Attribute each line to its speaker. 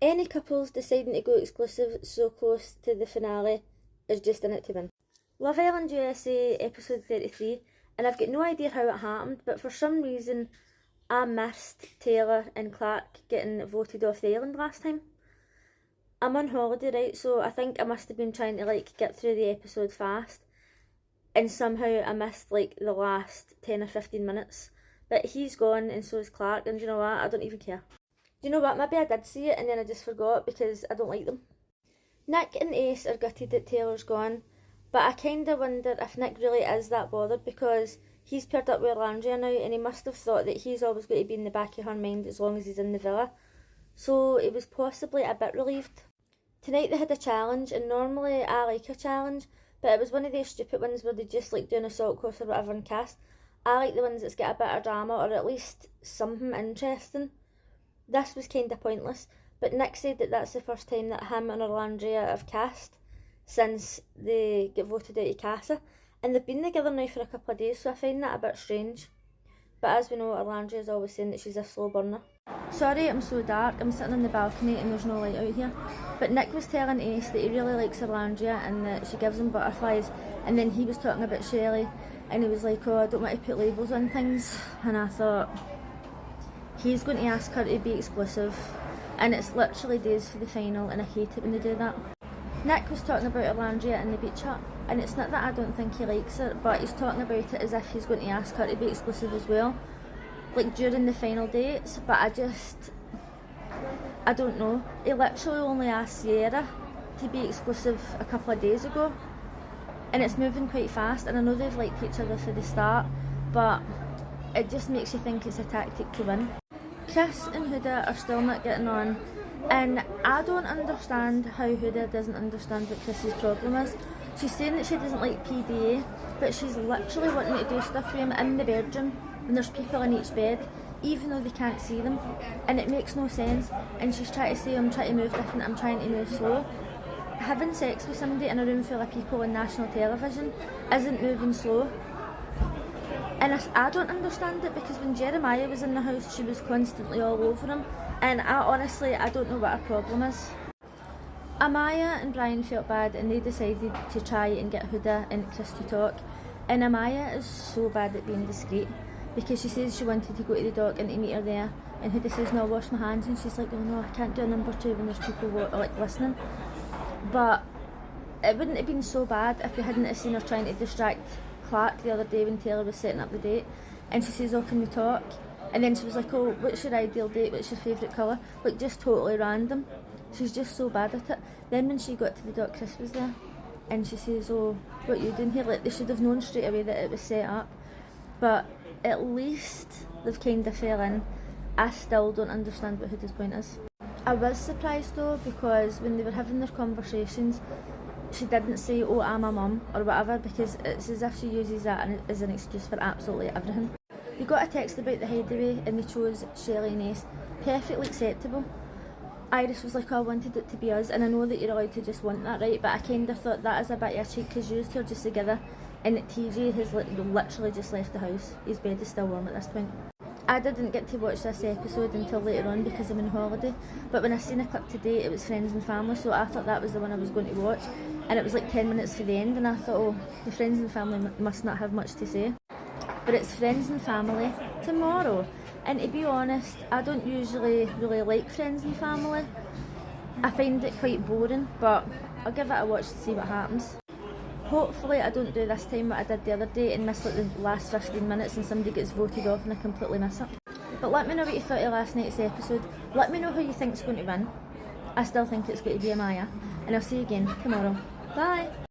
Speaker 1: Any couples deciding to go exclusive so close to the finale is just in it to win. Love Island USA episode 33, and I've got no idea how it happened, but for some reason I missed Taylor and Clark getting voted off the island last time. I'm on holiday, right, so I think I must have been trying to get through the episode fast, and somehow I missed the last 10 or 15 minutes. But he's gone and so is Clark, and you know what, I don't even care. Do you know what, maybe I did see it and then I just forgot because I don't like them. Nick and Ace are gutted that Taylor's gone, but I kind of wonder if Nick really is that bothered, because he's paired up with Landria now and he must have thought that he's always going to be in the back of her mind as long as he's in the villa. So he was possibly a bit relieved. Tonight they had a challenge, and normally I like a challenge, but it was one of those stupid ones where they just do an assault course or whatever and cast. I like the ones that's got a bit of drama or at least something interesting. This was kind of pointless, but Nick said that that's the first time that him and Orlandria have cast since they get voted out of Casa, and they've been together now for a couple of days, so I find that a bit strange. But as we know, Orlandria is always saying that she's a slow burner. Sorry I'm so dark, I'm sitting on the balcony and there's no light out here. But Nick was telling Ace that he really likes Orlandria and that she gives him butterflies, and then he was talking about Shelley and he was like, oh, I don't want to put labels on things, and I thought, he's going to ask her to be exclusive and it's literally days for the final and I hate it when they do that. Nick was talking about Orlandria in the beach hut, and it's not that I don't think he likes her, but he's talking about it as if he's going to ask her to be exclusive as well, during the final dates. But I don't know. He literally only asked Sierra to be exclusive a couple of days ago, and it's moving quite fast, and I know they've liked each other for the start, but it just makes you think it's a tactic to win. Chris and Huda are still not getting on, and I don't understand how Huda doesn't understand what Chris's problem is. She's saying that she doesn't like PDA, but she's literally wanting to do stuff for him in the bedroom when there's people in each bed, even though they can't see them, and it makes no sense. And she's trying to say, I'm trying to move different, I'm trying to move slow. Having sex with somebody in a room full of people on national television isn't moving slow. And I don't understand it, because when Jeremiah was in the house, she was constantly all over him, and I don't know what her problem is. Amaya and Brian felt bad and they decided to try and get Huda and Chris to talk, and Amaya is so bad at being discreet, because she says she wanted to go to the dock and to meet her there, and Huda says, no, I'll wash my hands, and she's like, oh no, I can't do a number 2 when there's people listening. But it wouldn't have been so bad if we hadn't have seen her trying to distract Clark the other day when Taylor was setting up the date, and she says, oh, can we talk? And then she was like, oh, what's your ideal date, what's your favourite colour? Just totally random. She's just so bad at it. Then when she got to the dock, Chris was there, and she says, oh, what are you doing here? They should have known straight away that it was set up. But at least they've kind of fell in. I still don't understand what Huda's point is. I was surprised though, because when they were having their conversations, she didn't say, oh, I'm a mum or whatever, because it's as if she uses that as an excuse for absolutely everything. They got a text about the hideaway and they chose Shelley and Ace. Perfectly acceptable. Iris was like, oh, I wanted it to be us, and I know that you're allowed to just want that, right? But I kind of thought that is a bit of a cheat, because you two are just together, and TJ has literally just left the house. His bed is still warm at this point. I didn't get to watch this episode until later on because I'm on holiday, but when I seen a clip today, it was Friends and Family, so I thought that was the one I was going to watch, and it was 10 minutes for the end, and I thought, oh, the Friends and Family must not have much to say. But it's Friends and Family tomorrow, and to be honest, I don't usually really like Friends and Family. I find it quite boring, but I'll give it a watch to see what happens. Hopefully I don't do this time what I did the other day and miss the last 15 minutes and somebody gets voted off and I completely miss it. But let me know what you thought of last night's episode. Let me know who you think's going to win. I still think it's going to be Amaya, and I'll see you again tomorrow. Bye!